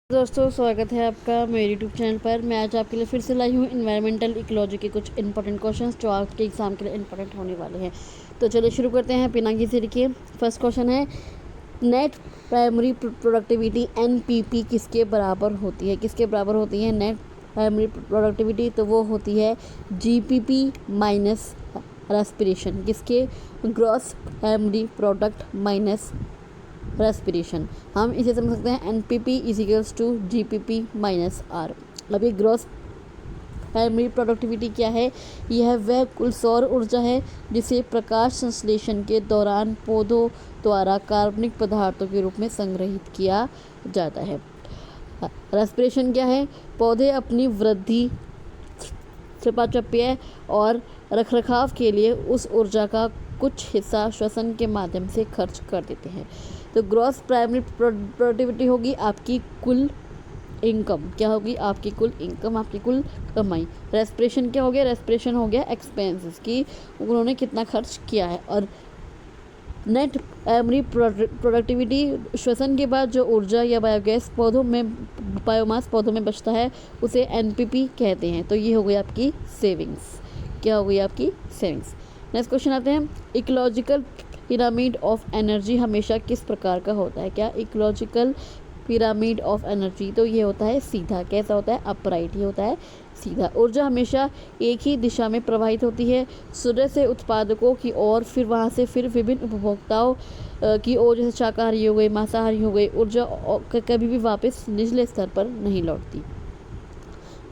दोस्तों, स्वागत है आपका मेरे यूट्यूब चैनल पर। मैं आज आपके लिए फिर से लाई हूँ इन्वायरमेंटल इकोलॉजी के कुछ इंपॉर्टेंट क्वेश्चंस जो आपके एग्ज़ाम के लिए इंपॉर्टेंट होने वाले हैं। तो चलिए शुरू करते हैं बिना किसी देरी के। फर्स्ट क्वेश्चन है, नेट प्राइमरी प्रोडक्टिविटी NPP किसके बराबर होती है? किसके बराबर होती है नेट प्राइमरी प्रोडक्टिविटी? तो वो होती है GPP माइनस रेस्पिरेशन। किसके? Gross primary product minus respiration. हम इसे समझ सकते हैं NPP is equals to GPP minus R। अब ये ग्रॉस प्राइमरी प्रोडक्टिविटी क्या है? यह वह कुल सौर ऊर्जा है जिसे प्रकाश संश्लेषण के दौरान पौधों द्वारा कार्बनिक पदार्थों के रूप में संग्रहित किया जाता है। रेस्पिरेशन क्या है? पौधे अपनी वृद्धि, चयापचय और रखरखाव के लिए उस ऊर्जा का कुछ हिस्सा श्वसन के माध्यम से खर्च कर देते हैं। तो ग्रॉस प्राइमरी प्रोडक्टिविटी होगी आपकी कुल इनकम। क्या होगी? आपकी कुल इनकम, आपकी कुल कमाई। रेस्पिरेशन क्या हो गया? रेस्पिरेशन हो गया एक्सपेंसेस की उन्होंने कितना खर्च किया है। और नेट प्राइमरी प्रोडक्टिविटी, श्वसन के बाद जो ऊर्जा या बायोगैस बायोमास पौधों में बचता है उसे NPP कहते हैं। तो ये हो गई आपकी सेविंग्स। क्या हो गई आपकी? सेविंग्स। नेक्स्ट क्वेश्चन आते हैं, इकोलॉजिकल पिरामिड ऑफ एनर्जी हमेशा किस प्रकार का होता है? क्या? इकोलॉजिकल पिरामिड ऑफ एनर्जी तो ये होता है सीधा। कैसा होता है? अपराइट ही होता है, सीधा। ऊर्जा हमेशा एक ही दिशा में प्रवाहित होती है, सूर्य से उत्पादकों की ओर, फिर वहाँ से फिर विभिन्न उपभोक्ताओं की ओर, जैसे शाकाहारी हो गई, मांसाहारी हो गई। ऊर्जा कभी भी वापस निचले स्तर पर नहीं लौटती।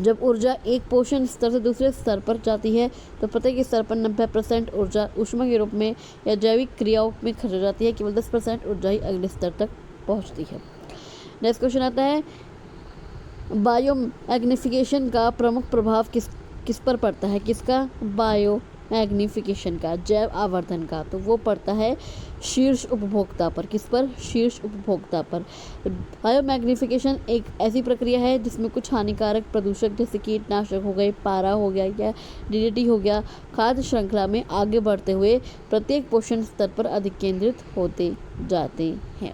जब ऊर्जा एक पोषण स्तर से दूसरे स्तर पर जाती है तो प्रत्येक स्तर पर 90% ऊर्जा ऊष्मा के रूप में या जैविक क्रियाओं में खर्च हो जाती है। केवल 10% ऊर्जा ही अगले स्तर तक पहुंचती है। नेक्स्ट क्वेश्चन आता है, बायोमैग्निफिकेशन का प्रमुख प्रभाव किस पर पड़ता है? किसका? बायोमैग्निफिकेशन का, जैव आवर्धन का। तो वो पड़ता है शीर्ष उपभोक्ता पर। किस पर? शीर्ष उपभोक्ता पर। बायोमैग्निफिकेशन एक ऐसी प्रक्रिया है जिसमें कुछ हानिकारक प्रदूषक जैसे कीटनाशक हो गए, पारा हो गया या DDT हो गया, खाद्य श्रृंखला में आगे बढ़ते हुए प्रत्येक पोषण स्तर पर अधिक केंद्रित होते जाते हैं।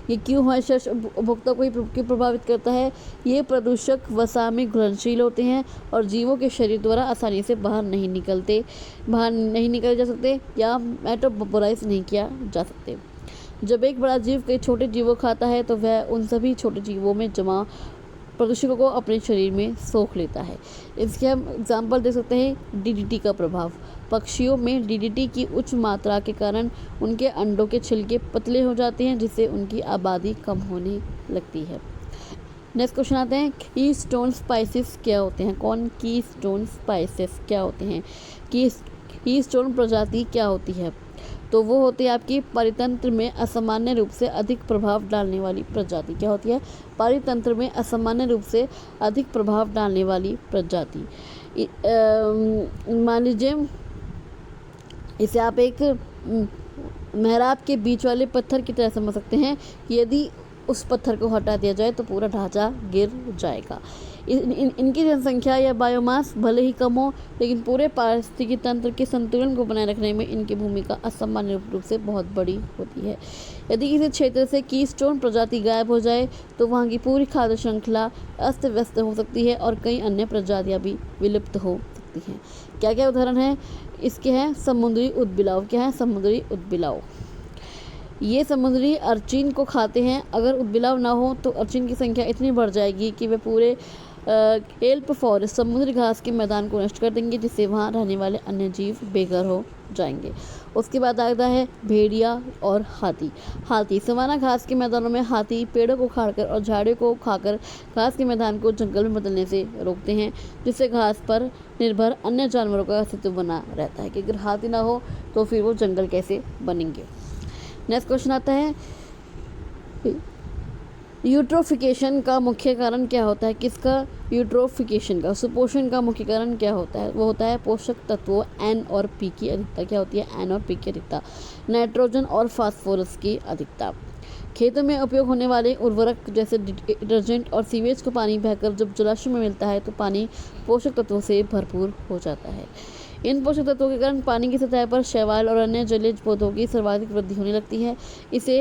ये क्यों है शीर्ष उपभोक्ता को क्यों प्रभावित करता है? ये प्रदूषक वसा में घुलनशील होते हैं और जीवों के शरीर द्वारा आसानी से बाहर नहीं निकले जा सकते या मेटाबोलाइज नहीं किया जा सकते। जब एक बड़ा जीव कई छोटे जीवों खाता है तो वह उन सभी छोटे जीवों में जमा प्रदूषकों को अपने शरीर में सोख लेता है। इसके हम एग्जाम्पल दे सकते हैं DDT का प्रभाव। पक्षियों में DDT की उच्च मात्रा के कारण उनके अंडों के छिलके पतले हो जाते हैं, जिससे उनकी आबादी कम होने लगती है। नेक्स्ट क्वेश्चन आते हैं, कीस्टोन स्पाइसेस क्या होते हैं? कौन? कीस्टोन स्पाइसेस क्या होते हैं? कीस्टोन प्रजाति क्या होती है? तो वो होती है आपकी परितंत्र में असामान्य रूप से अधिक प्रभाव डालने वाली प्रजाति। क्या होती है? परितंत्र में असामान्य रूप से अधिक प्रभाव डालने वाली प्रजाति। मान लीजिए इसे आप एक मेहराब के बीच वाले पत्थर की तरह समझ सकते हैं। यदि उस पत्थर को हटा दिया जाए तो पूरा ढांचा गिर जाएगा। इनकी जनसंख्या या बायोमास भले ही कम हो, लेकिन पूरे पारिस्थितिकी तंत्र के संतुलन को बनाए रखने में इनकी भूमिका असामान्य रूप से बहुत बड़ी होती है। यदि किसी क्षेत्र से कीस्टोन प्रजाति गायब हो जाए तो वहाँ की पूरी खाद्य श्रृंखला अस्त व्यस्त हो सकती है और कई अन्य प्रजातियाँ भी विलुप्त हो सकती हैं। क्या क्या उदाहरण हैं इसके? हैं समुद्री उदबिलाव। क्या है? समुद्री उदबिलाव। ये समुद्री अर्चिन को खाते हैं। अगर उदबिलाव ना हो तो अर्चिन की संख्या इतनी बढ़ जाएगी कि वे पूरे एल्प फॉरेस्ट, समुद्री घास के मैदान को नष्ट कर देंगे, जिससे वहाँ रहने वाले अन्य जीव बेघर हो जाएंगे। उसके बाद आता है भेड़िया और हाथी। सवाना घास के मैदानों में हाथी पेड़ों को उखाड़कर और झाड़ियों को खाकर घास के मैदान को जंगल में बदलने से रोकते हैं, जिससे घास पर निर्भर अन्य जानवरों का अस्तित्व बना रहता है। कि अगर हाथी ना हो तो फिर वो जंगल कैसे बनेंगे? नेक्स्ट क्वेश्चन आता है, यूट्रोफिकेशन का मुख्य कारण क्या होता है? किसका? यूट्रोफिकेशन का, सुपोषण का मुख्य कारण क्या होता है? वो होता है पोषक तत्वों N और P की अधिकता। क्या होती है? N और P की अधिकता। नाइट्रोजन और फास्फोरस की अधिकता। खेतों में उपयोग होने वाले उर्वरक जैसे डिटर्जेंट और सीवेज को पानी बहकर जब जलाशय में मिलता है तो पानी पोषक तत्वों से भरपूर हो जाता है। इन पोषक तत्वों के कारण पानी की सतह पर शैवाल और अन्य जलीय पौधों की सर्वाधिक वृद्धि होने लगती है। इसे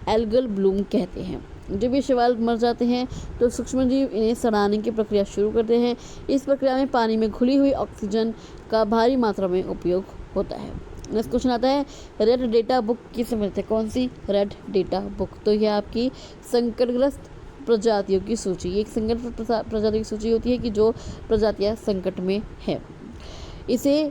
एल्गल ब्लूम कहते हैं। जब ये शैवाल मर जाते हैं तो सूक्ष्मजीव इन्हें सड़ाने की प्रक्रिया शुरू करते हैं। इस प्रक्रिया में पानी में घुली हुई ऑक्सीजन का भारी मात्रा में उपयोग होता है। नेक्स्ट क्वेश्चन आता है, रेड डेटा बुक किसे मिलते हैं? कौन सी रेड डेटा बुक? तो यह आपकी संकटग्रस्त प्रजातियों की सूची, एक संकट प्रजातियों की सूची होती है कि जो प्रजातियां संकट में है। इसे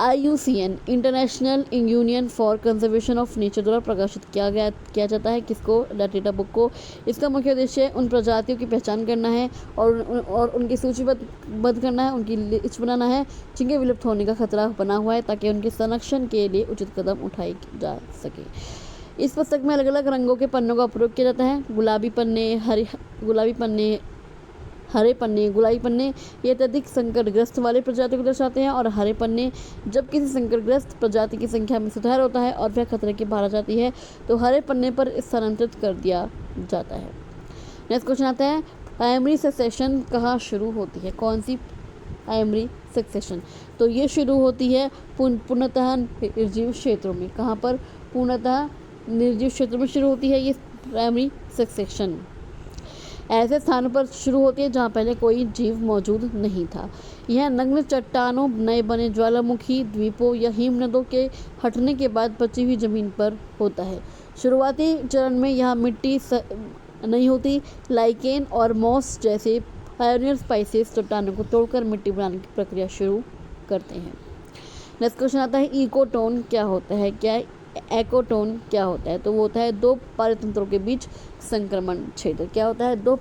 IUCN international union for conservation of nature द्वारा प्रकाशित किया जाता है। किसको? डेटा बुक को। इसका मुख्य उद्देश्य उन प्रजातियों की पहचान करना है और उनकी सूचीबद्ध करना है, उनकी लिस्ट बनाना है जिनके विलुप्त होने का खतरा बना हुआ है, ताकि उनके संरक्षण के लिए उचित कदम उठाए जा सके। इस पुस्तक में अलग अलग रंगों के पन्नों का प्रयोग किया जाता है। गुलाबी पन्ने, हरे पन्ने, गुलाबी पन्ने ये अत्यधिक संकटग्रस्त वाले प्रजाति को दर्शाते हैं, और हरे पन्ने जब किसी संकटग्रस्त प्रजाति की संख्या में सुधार होता है और वह खतरे के बाहर आ जाती है तो हरे पन्ने पर स्थानांतरित कर दिया जाता है। नेक्स्ट क्वेश्चन आता है, प्राइमरी सक्सेशन कहाँ शुरू होती है? कौन सी प्राइमरी सक्सेशन? तो ये शुरू होती है पूर्णतः निर्जीव क्षेत्रों में। कहाँ पर? पूर्णतः निर्जीव क्षेत्रों में शुरू होती है ये प्राइमरी सक्सेशन। ऐसे स्थानों पर शुरू होती है जहाँ पहले कोई जीव मौजूद नहीं था। यह नग्न चट्टानों, नए बने ज्वालामुखी द्वीपों या हिमनदों के हटने के बाद बची हुई जमीन पर होता है। शुरुआती चरण में यहाँ मिट्टी नहीं होती। लाइकेन और मॉस जैसे पायोनियर स्पाइसेस चट्टानों को तोड़कर मिट्टी बनाने की प्रक्रिया शुरू करते हैं। नेक्स्ट क्वेश्चन आता है, इकोटोन क्या होता है? क्या एकोटोन क्या होता है? तो वो होता है दो पारितंत्रों के बीच संक्रमण क्षेत्र। क्या होता है? दो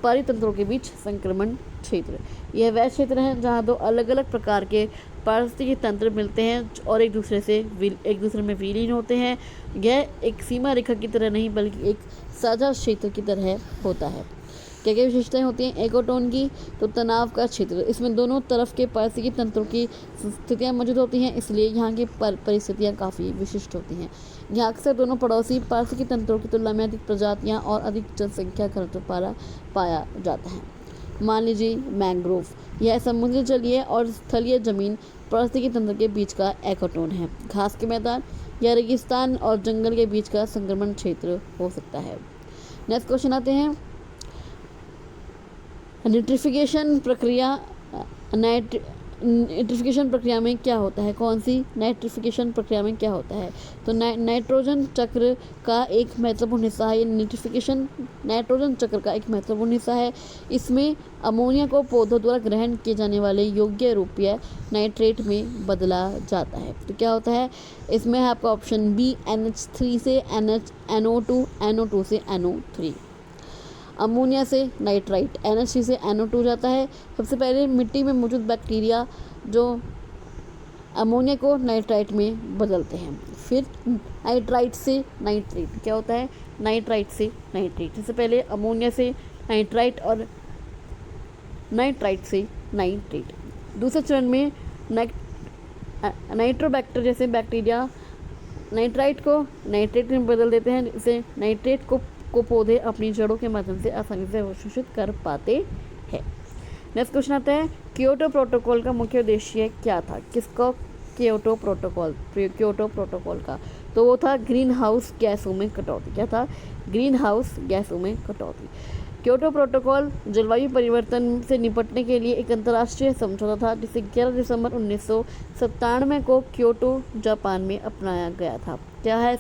पारितंत्रों के बीच संक्रमण क्षेत्र। यह वह क्षेत्र है जहाँ दो अलग अलग प्रकार के पारिस्थितिकी तंत्र मिलते हैं और एक दूसरे में विलीन होते हैं। यह एक सीमा रेखा की तरह नहीं बल्कि एक साझा क्षेत्र की तरह होता है। क्या क्या विशेषताएं होती हैं एकोटोन की? तो तनाव का क्षेत्र, इसमें दोनों तरफ के पारिस्थितिकी तंत्रों की स्थितियां मौजूद होती हैं, इसलिए यहाँ की परिस्थितियां काफ़ी विशिष्ट होती हैं। यहाँ अक्सर दोनों पड़ोसी पारिस्थितिकी तंत्रों की तुलना में अधिक प्रजातियाँ और अधिक जनसंख्या घनत्व पाया जाता है। मान लीजिए मैंग्रोव, यह समुद्री जलीय और स्थलीय जमीन पारिस्थितिकी तंत्र के बीच का एकोटोन है। घास के मैदान या रेगिस्तान और जंगल के बीच का संक्रमण क्षेत्र हो सकता है। नेक्स्ट क्वेश्चन आते हैं, नाइट्रिफिकेशन प्रक्रिया में क्या होता है? कौन सी नाइट्रिफिकेशन प्रक्रिया में क्या होता है? तो नाइट्रोजन चक्र का एक महत्वपूर्ण हिस्सा है। नाइट्रिफिकेशन नाइट्रोजन चक्र का एक महत्वपूर्ण हिस्सा है। इसमें अमोनिया को पौधों द्वारा ग्रहण किए जाने वाले योग्य रूपीय नाइट्रेट में बदला जाता है। तो क्या होता है इसमें? है आपका ऑप्शन बी, NH3 से NO2, NO2 से NO3। अमोनिया से नाइट्राइट, NH3 से NO2 जाता है। सबसे पहले मिट्टी में मौजूद बैक्टीरिया जो अमोनिया को नाइट्राइट में बदलते हैं। फिर नाइट्राइट से नाइट्रेट, क्या होता है? नाइट्राइट से नाइट्रेट। सबसे पहले अमोनिया से नाइट्राइट और नाइट्राइट से नाइट्रेट। दूसरे चरण में नाइट्रोबैक्टर जैसे बैक्टीरिया नाइट्राइट को नाइट्रेट में बदल देते हैं। इसे नाइट्रेट को पौधे अपनी जड़ों के माध्यम से आसानी से अवशोषित कर पाते हैं। नेक्स्ट क्वेश्चन आता है, क्योटो प्रोटोकॉल का मुख्य उद्देश्य क्या था? किसका? क्योटो प्रोटोकॉल का तो वो था ग्रीन हाउस गैसों में कटौती। क्या था? ग्रीन हाउस गैसों में कटौती। क्योटो प्रोटोकॉल जलवायु परिवर्तन से निपटने के लिए एक अंतर्राष्ट्रीय समझौता था जिसे 11 दिसंबर 1997 को क्योटो जापान में अपनाया गया था। क्या था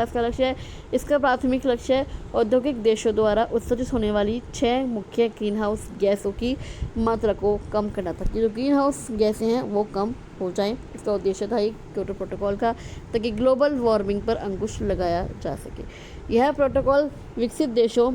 इसका लक्ष्य? इसका प्राथमिक लक्ष्य औद्योगिक देशों द्वारा उत्सर्जित होने वाली 6 मुख्य ग्रीन हाउस गैसों की मात्रा को कम करना था कि जो ग्रीन हाउस गैसें हैं वो कम हो जाएं। इसका उद्देश्य था एक क्योटो प्रोटोकॉल का, ताकि ग्लोबल वार्मिंग पर अंकुश लगाया जा सके। यह प्रोटोकॉल विकसित देशों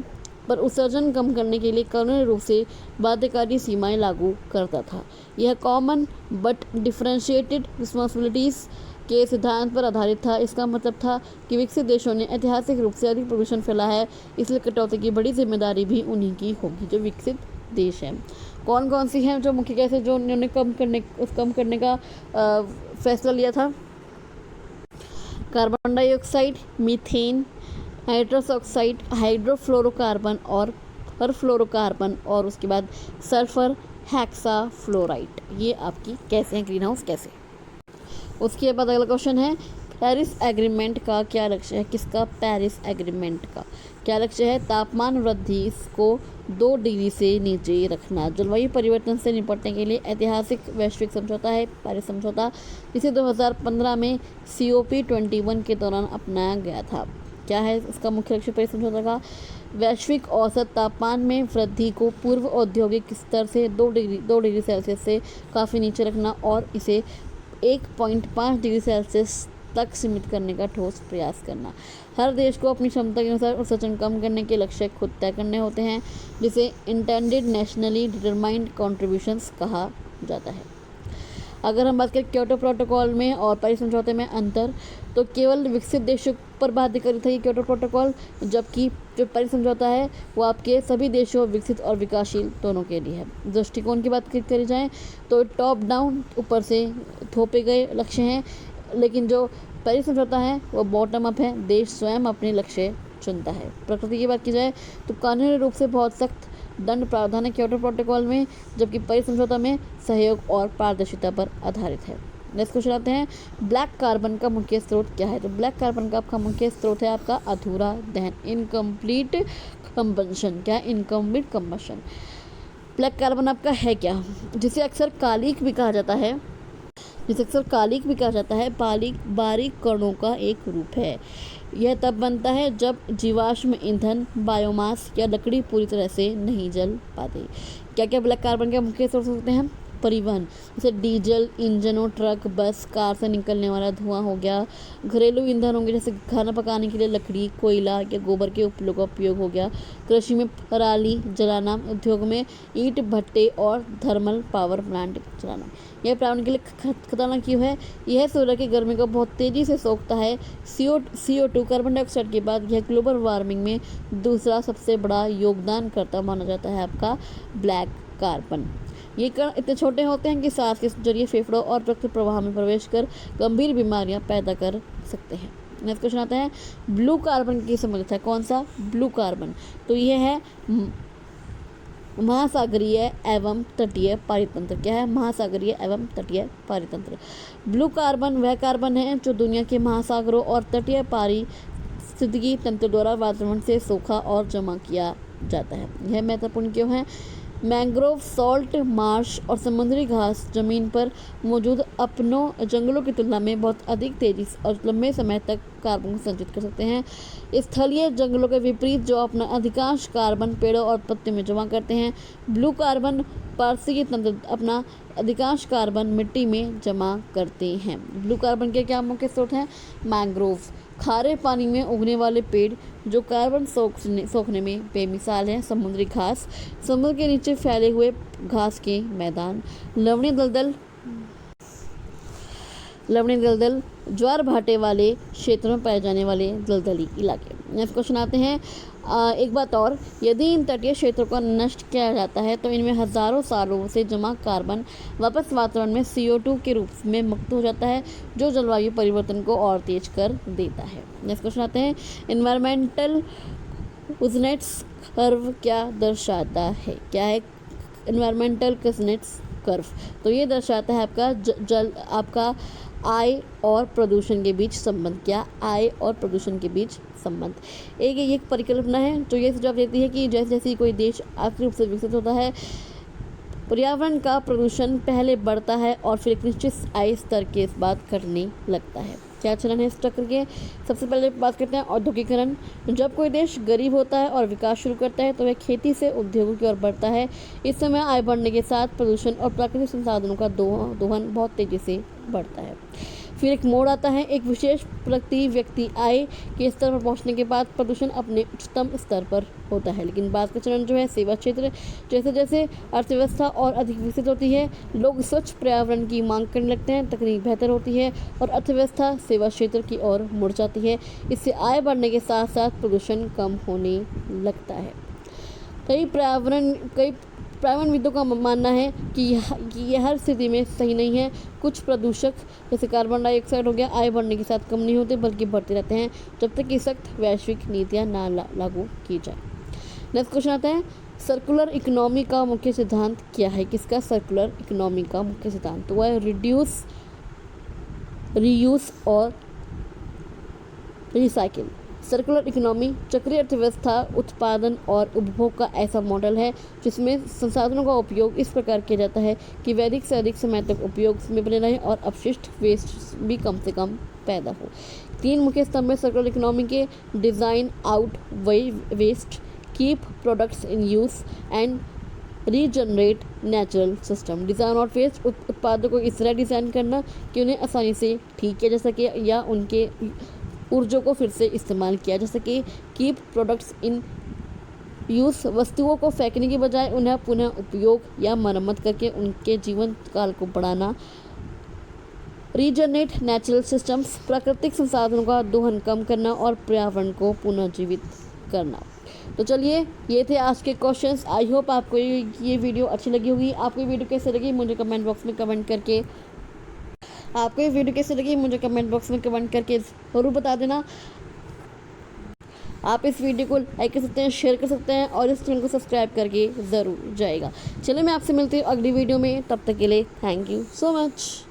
पर उत्सर्जन कम करने के लिए कानूनी रूप से बाध्यकारी सीमाएं लागू करता था। यह कॉमन बट डिफरेंशिएटेड रिस्पॉन्सिबिलिटीज़ के सिद्धांत पर आधारित था। इसका मतलब था कि विकसित देशों ने ऐतिहासिक रूप से अधिक प्रदूषण फैला है, इसलिए कटौती की बड़ी जिम्मेदारी भी उन्हीं की होगी जो विकसित देश हैं। कौन कौन सी हैं जो मुख्य गैसें जो उन्होंने कम करने का फैसला लिया था? Carbon dioxide, methane, nitrous oxide, hydrofluorocarbon और परफ्लोरोकार्बन और उसके बाद सल्फर हेक्साफ्लोराइड। ये आपकी गैसें हैं, ग्रीन हाउस गैसें। उसके बाद अगला क्वेश्चन है, पेरिस एग्रीमेंट का क्या लक्ष्य है? किसका? पेरिस एग्रीमेंट का क्या लक्ष्य है? तापमान वृद्धि को 2 डिग्री से नीचे रखना। जलवायु परिवर्तन से निपटने के लिए ऐतिहासिक वैश्विक समझौता है पेरिस समझौता, जिसे 2015 में COP21 के दौरान अपनाया गया था। क्या है इसका मुख्य लक्ष्य पेरिस समझौता का? वैश्विक औसत तापमान में वृद्धि को पूर्व औद्योगिक स्तर से 2 डिग्री सेल्सियस से काफ़ी नीचे रखना और इसे 1.5 डिग्री सेल्सियस तक सीमित करने का ठोस प्रयास करना। हर देश को अपनी क्षमता के अनुसार उत्सर्जन कम करने के लक्ष्य खुद तय करने होते हैं, जिसे इंटेंडेड नेशनली डिटरमाइंड कॉन्ट्रीब्यूशंस कहा जाता है। अगर हम बात करें क्योटो प्रोटोकॉल में और पेरिस समझौते में अंतर, तो केवल विकसित देशों पर बाध्यकारी था ये क्योटो प्रोटोकॉल, जबकि जो पेरिस समझौता है वो आपके सभी देशों, विकसित और विकासशील दोनों के लिए है। दृष्टिकोण की बात करी जाए तो टॉप डाउन, ऊपर से थोपे गए लक्ष्य हैं, लेकिन जो पेरिस समझौता है वो बॉटम अप है, देश स्वयं अपने लक्ष्य चुनता है। प्रकृति की बात की जाए तो कानूनी रूप से बहुत सख्त दंड प्रावधान है क्योटो प्रोटोकॉल में, जबकि पेरिस समझौता में सहयोग और पारदर्शिता पर आधारित है। नेक्स्ट क्वेश्चन आते हैं, ब्लैक कार्बन का मुख्य स्रोत क्या है? तो ब्लैक कार्बन का आपका मुख्य स्रोत है आपका अधूरा दहन, इनकम्प्लीट कंबशन। क्या? Incomplete combustion. ब्लैक कार्बन आपका है क्या? जिसे अक्सर कालिक भी कहा जाता है, बारीक कणों का एक रूप है। यह तब बनता है जब जीवाश्म ईंधन, बायोमास या लकड़ी पूरी तरह से नहीं जल पाते। क्या क्या ब्लैक कार्बन के मुख्य स्रोत होते हैं? परिवहन, जैसे डीजल इंजनों, ट्रक, बस, कार से निकलने वाला धुआं हो गया। घरेलू ईंधन होंगे, जैसे खाना पकाने के लिए लकड़ी, कोयला या गोबर के उपयोग हो गया। कृषि में पराली जलाना, उद्योग में ईंट भट्टे और थर्मल पावर प्लांट चलाना। यह पर्यावरण के लिए खतरनाक क्यों है? यह सूर्य की गर्मी को बहुत तेज़ी से सोखता है। CO2 कार्बन डाइऑक्साइड के बाद यह ग्लोबल वार्मिंग में दूसरा सबसे बड़ा योगदानकर्ता माना जाता है आपका ब्लैक कार्बन। ये कण इतने छोटे होते हैं कि सांस के जरिए फेफड़ों और रक्त प्रवाह में प्रवेश कर गंभीर बीमारियां पैदा कर सकते हैं। नेक्स्ट क्वेश्चन आता है, ब्लू कार्बन की समझ है। कौन सा? ब्लू कार्बन, तो ये है महासागरीय एवं तटीय पारितंत्र। क्या है? महासागरीय एवं तटीय पारितंत्र। ब्लू कार्बन वह कार्बन है जो दुनिया के महासागरों और तटीय पारिस्थितिकी तंत्र द्वारा वातावरण से सोखा और जमा किया जाता है। यह महत्वपूर्ण क्यों है? मैंग्रोव, सॉल्ट मार्श और समुद्री घास जमीन पर मौजूद अपनों जंगलों की तुलना में बहुत अधिक तेजी से और लंबे समय तक कार्बन को संचित कर सकते हैं। स्थलीय जंगलों के विपरीत, जो अपना अधिकांश कार्बन पेड़ों और पत्तियों में जमा करते हैं, ब्लू कार्बन पारिस्थितिकी तंत्र अपना अधिकांश कार्बन मिट्टी में जमा करते हैं। ब्लू कार्बन के क्या मुख्य स्रोत हैं? मैंग्रोव, खारे पानी में उगने वाले पेड़ जो कार्बन सोखने में बेमिसाल हैं। समुद्री घास, समुद्र के नीचे फैले हुए घास के मैदान। लवणीय दलदल, ज्वार भाटे वाले क्षेत्रों में पाए जाने वाले दलदली इलाके। नेक्स्ट क्वेश्चन आते हैं, एक बात और, यदि इन तटीय क्षेत्रों को नष्ट किया जाता है तो इनमें हजारों सालों से जमा कार्बन वापस वातावरण में CO2 के रूप में मुक्त हो जाता है, जो जलवायु परिवर्तन को और तेज कर देता है। नेक्स्ट क्वेश्चन आते हैं, इन्वायरमेंटल कुज़नेट्स कर्व क्या दर्शाता है? क्या है इन्वायरमेंटल कुज़नेट्स कर्व? तो ये दर्शाता है आपका आय और प्रदूषण के बीच संबंध। क्या? आय और प्रदूषण के बीच संबंध। एक परिकल्पना है जो ये सुझाव देती है कि जैसे जैसे कोई देश आर्थिक रूप से विकसित होता है, पर्यावरण का प्रदूषण पहले बढ़ता है और फिर एक निश्चित आय स्तर के बाद घटने लगता है। क्या चलन है इस चक्र के? सबसे पहले बात करते हैं औद्योगिकरण। जब कोई देश गरीब होता है और विकास शुरू करता है तो वह खेती से उद्योगों की ओर बढ़ता है। इस समय आय बढ़ने के साथ प्रदूषण और प्राकृतिक संसाधनों का दोहन बहुत तेजी से बढ़ता है। फिर एक मोड़ आता है, एक विशेष प्रति व्यक्ति आय के स्तर पर पहुंचने के बाद प्रदूषण अपने उच्चतम स्तर पर होता है। लेकिन बाद का चरण जो है सेवा क्षेत्र, जैसे जैसे अर्थव्यवस्था और अधिक विकसित होती है, लोग स्वच्छ पर्यावरण की मांग करने लगते हैं, तकनीक बेहतर होती है और अर्थव्यवस्था सेवा क्षेत्र की ओर मुड़ जाती है। इससे आय बढ़ने के साथ साथ प्रदूषण कम होने लगता है। कई पर्यावरणविदों का मानना है कि यह हर स्थिति में सही नहीं है। कुछ प्रदूषक जैसे कार्बन डाइऑक्साइड हो गया, आय बढ़ने के साथ कम नहीं होते बल्कि बढ़ते रहते हैं जब तक कि सख्त वैश्विक नीतियां ना लागू की जाए। नेक्स्ट क्वेश्चन आता है, सर्कुलर इकोनॉमी का मुख्य सिद्धांत क्या है? किसका? सर्कुलर इकोनॉमी का मुख्य सिद्धांत तो वह रिड्यूस, रीयूज और रिसाइकिल। सर्कुलर इकोनॉमी चक्रीय अर्थव्यवस्था उत्पादन और उपभोग का ऐसा मॉडल है जिसमें संसाधनों का उपयोग इस प्रकार किया जाता है कि वे अधिक से अधिक समय तक उपयोग में बने रहें और अपशिष्ट वेस्ट भी कम से कम पैदा हो। 3 मुख्य स्तंभ में सर्कुलर इकोनॉमी के: design out waste, keep products in use and regenerate natural system. Design out waste उत्पादों को इस तरह डिज़ाइन करना कि उन्हें आसानी से ठीक किया जा सके या उनके ऊर्जा को फिर से इस्तेमाल किया जा सके। कीप प्रोडक्ट्स इन यूज़ वस्तुओं को फेंकने के बजाय उन्हें पुनः उपयोग या मरम्मत करके उनके जीवन काल को बढ़ाना। रीजनरेट नेचुरल सिस्टम्स प्राकृतिक संसाधनों का दोहन कम करना और पर्यावरण को पुनर्जीवित करना। तो चलिए, ये थे आज के क्वेश्चंस। आई होप आपको ये वीडियो अच्छी लगी होगी। आपको ये वीडियो कैसे लगी मुझे कमेंट बॉक्स में कमेंट करके ज़रूर बता देना। आप इस वीडियो को लाइक कर सकते हैं, शेयर कर सकते हैं और इस चैनल को सब्सक्राइब करके ज़रूर जाएगा। चलिए, मैं आपसे मिलती हूँ अगली वीडियो में। तब तक के लिए थैंक यू सो मच।